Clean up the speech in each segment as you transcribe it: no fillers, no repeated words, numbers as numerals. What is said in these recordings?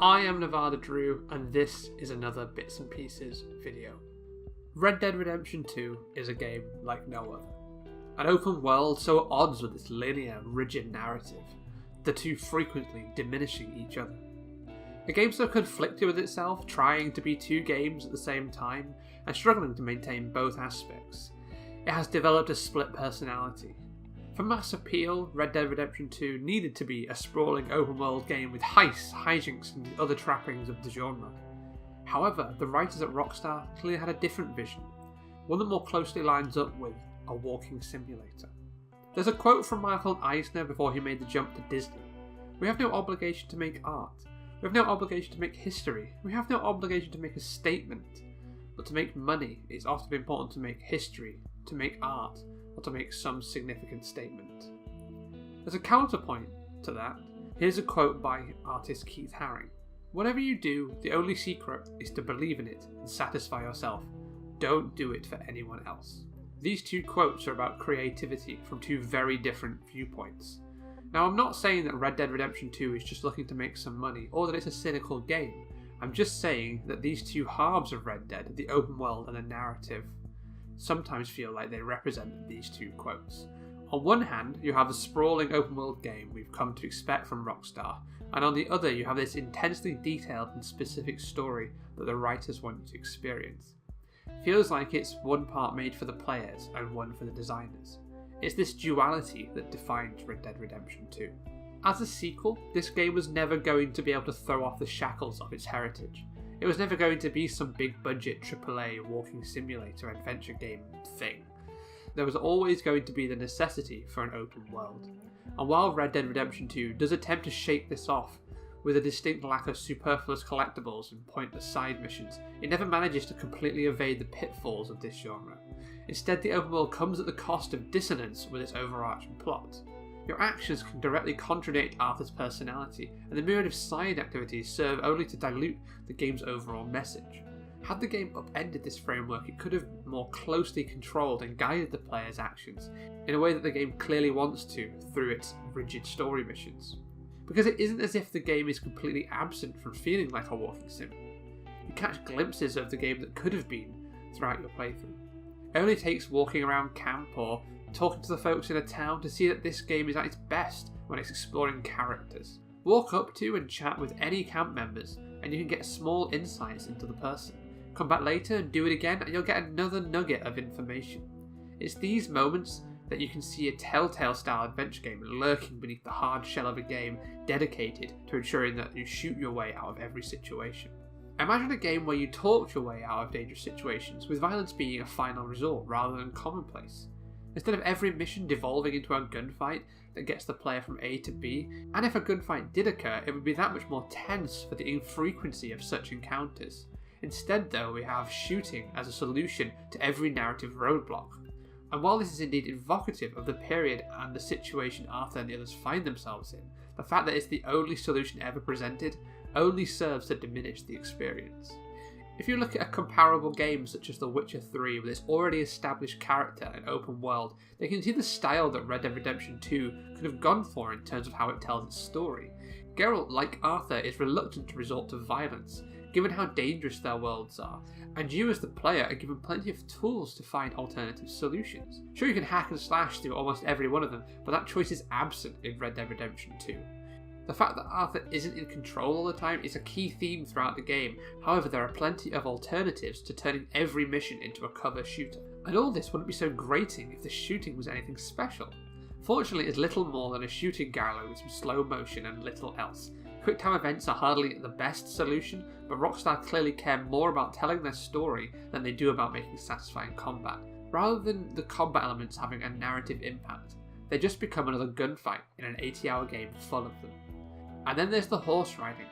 I am Nevada Dru, and this is another Bits and Pieces video. Red Dead Redemption 2 is a game like no other. An open world so at odds with its linear, rigid narrative, the two frequently diminishing each other. A game so conflicted with itself, trying to be two games at the same time, and struggling to maintain both aspects. It has developed a split personality. For mass appeal, Red Dead Redemption 2 needed to be a sprawling open-world game with heists, hijinks, and other trappings of the genre. However, the writers at Rockstar clearly had a different vision, one that more closely lines up with a walking simulator. There's a quote from Michael Eisner before he made the jump to Disney. "We have no obligation to make art. We have no obligation to make history. We have no obligation to make a statement. But to make money, it's often important to make history, to make art, or to make some significant statement." As a counterpoint to that, here's a quote by artist Keith Haring. "Whatever you do, the only secret is to believe in it and satisfy yourself. Don't do it for anyone else." These two quotes are about creativity from two very different viewpoints. Now, I'm not saying that Red Dead Redemption 2 is just looking to make some money, or that it's a cynical game. I'm just saying that these two halves of Red Dead, the open world and the narrative, sometimes feel like they represent these two quotes. On one hand, you have the sprawling open world game we've come to expect from Rockstar, and on the other you have this intensely detailed and specific story that the writers want you to experience. Feels like it's one part made for the players and one for the designers. It's this duality that defines Red Dead Redemption 2. As a sequel, this game was never going to be able to throw off the shackles of its heritage. It was never going to be some big budget AAA walking simulator adventure game thing. There was always going to be the necessity for an open world. And while Red Dead Redemption 2 does attempt to shake this off with a distinct lack of superfluous collectibles and pointless side missions, it never manages to completely evade the pitfalls of this genre. Instead, the open world comes at the cost of dissonance with its overarching plot. Your actions can directly contradict Arthur's personality, and the myriad of side activities serve only to dilute the game's overall message. Had the game upended this framework, it could have more closely controlled and guided the player's actions in a way that the game clearly wants to through its rigid story missions. Because it isn't as if the game is completely absent from feeling like a walking sim. You catch glimpses of the game that could have been throughout your playthrough. It only takes walking around camp or talking to the folks in a town to see that this game is at its best when it's exploring characters. Walk up to and chat with any camp members and you can get small insights into the person. Come back later and do it again and you'll get another nugget of information. It's these moments that you can see a Telltale style adventure game lurking beneath the hard shell of a game dedicated to ensuring that you shoot your way out of every situation. Imagine a game where you talk your way out of dangerous situations, with violence being a final resort rather than commonplace. Instead of every mission devolving into a gunfight that gets the player from A to B, and if a gunfight did occur, it would be that much more tense for the infrequency of such encounters. Instead though, we have shooting as a solution to every narrative roadblock. And while this is indeed evocative of the period and the situation Arthur and the others find themselves in, the fact that it's the only solution ever presented only serves to diminish the experience. If you look at a comparable game such as The Witcher 3 with its already established character and open world, then you can see the style that Red Dead Redemption 2 could have gone for in terms of how it tells its story. Geralt, like Arthur, is reluctant to resort to violence, given how dangerous their worlds are, and you as the player are given plenty of tools to find alternative solutions. Sure, you can hack and slash through almost every one of them, but that choice is absent in Red Dead Redemption 2. The fact that Arthur isn't in control all the time is a key theme throughout the game. However, there are plenty of alternatives to turning every mission into a cover shooter. And all this wouldn't be so grating if the shooting was anything special. Fortunately, it's little more than a shooting gallery with some slow motion and little else. Quick-time events are hardly the best solution, but Rockstar clearly care more about telling their story than they do about making satisfying combat. Rather than the combat elements having a narrative impact, they just become another gunfight in an 80-hour game full of them. And then there's the horse riding.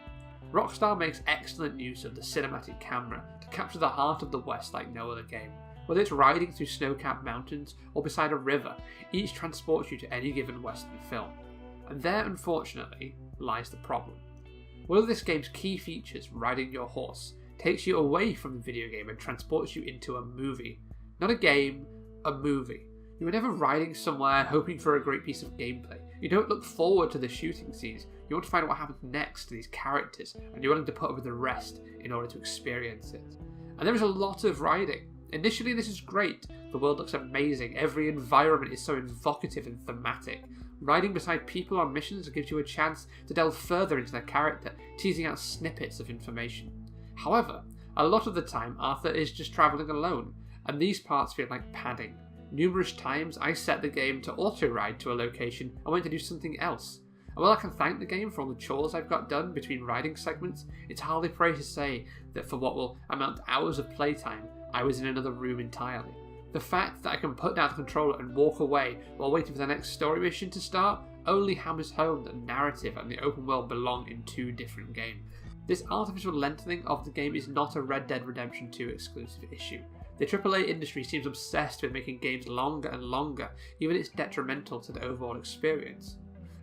Rockstar makes excellent use of the cinematic camera to capture the heart of the West like no other game. Whether it's riding through snow-capped mountains or beside a river, each transports you to any given Western film. And there, unfortunately, lies the problem. One of this game's key features, riding your horse, takes you away from the video game and transports you into a movie. Not a game, a movie. You were never riding somewhere hoping for a great piece of gameplay. You don't look forward to the shooting scenes, you want to find out what happens next to these characters, and you're willing to put up with the rest in order to experience it. And there is a lot of riding. Initially this is great, the world looks amazing, every environment is so evocative and thematic. Riding beside people on missions gives you a chance to delve further into their character, teasing out snippets of information. However, a lot of the time Arthur is just travelling alone, and these parts feel like padding. Numerous times I set the game to auto-ride to a location and went to do something else. And while I can thank the game for all the chores I've got done between riding segments, it's hardly fair to say that for what will amount to hours of playtime, I was in another room entirely. The fact that I can put down the controller and walk away while waiting for the next story mission to start only hammers home that narrative and the open world belong in two different games. This artificial lengthening of the game is not a Red Dead Redemption 2 exclusive issue. The AAA industry seems obsessed with making games longer and longer, even if it's detrimental to the overall experience.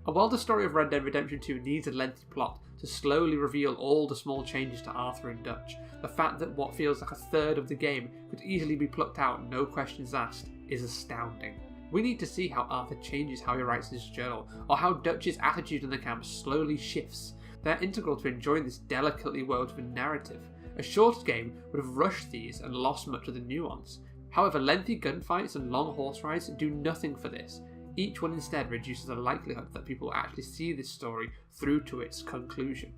And while the story of Red Dead Redemption 2 needs a lengthy plot to slowly reveal all the small changes to Arthur and Dutch, the fact that what feels like a third of the game could easily be plucked out no questions asked is astounding. We need to see how Arthur changes how he writes his journal, or how Dutch's attitude in the camp slowly shifts. They're integral to enjoying this delicately woven narrative. A shorter game would have rushed these and lost much of the nuance. However, lengthy gunfights and long horse rides do nothing for this. Each one instead reduces the likelihood that people will actually see this story through to its conclusion.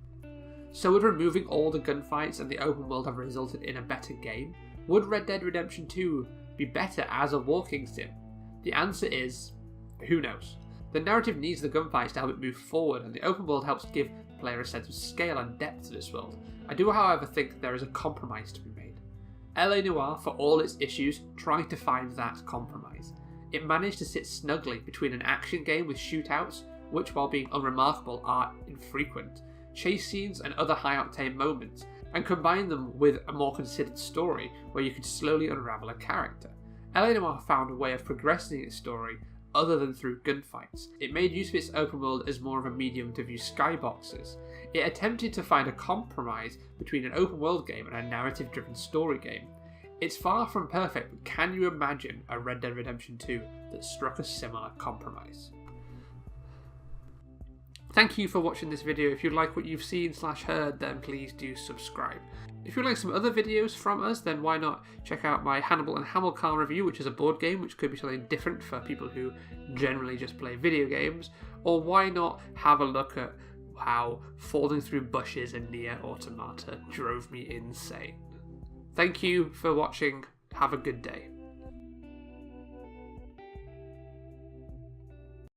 So would removing all the gunfights and the open world have resulted in a better game? Would Red Dead Redemption 2 be better as a walking sim? The answer is, who knows? The narrative needs the gunfights to help it move forward, and the open world helps give the player a sense of scale and depth to this world. I do however think there is a compromise to be made. LA Noire, for all its issues, tried to find that compromise. It managed to sit snugly between an action game with shootouts, which while being unremarkable are infrequent, chase scenes and other high-octane moments, and combine them with a more considered story where you could slowly unravel a character. LA Noire found a way of progressing its story other than through gunfights. It made use of its open world as more of a medium to view skyboxes. It attempted to find a compromise between an open world game and a narrative-driven story game. It's far from perfect, but can you imagine a Red Dead Redemption 2 that struck a similar compromise? Thank you for watching this video. If you like what you've seen / heard, then please do subscribe. If you'd like some other videos from us, then why not check out my Hannibal and Hamilcar review, which is a board game, which could be something different for people who generally just play video games. Or why not have a look at how falling through bushes in Nier Automata drove me insane. Thank you for watching. Have a good day.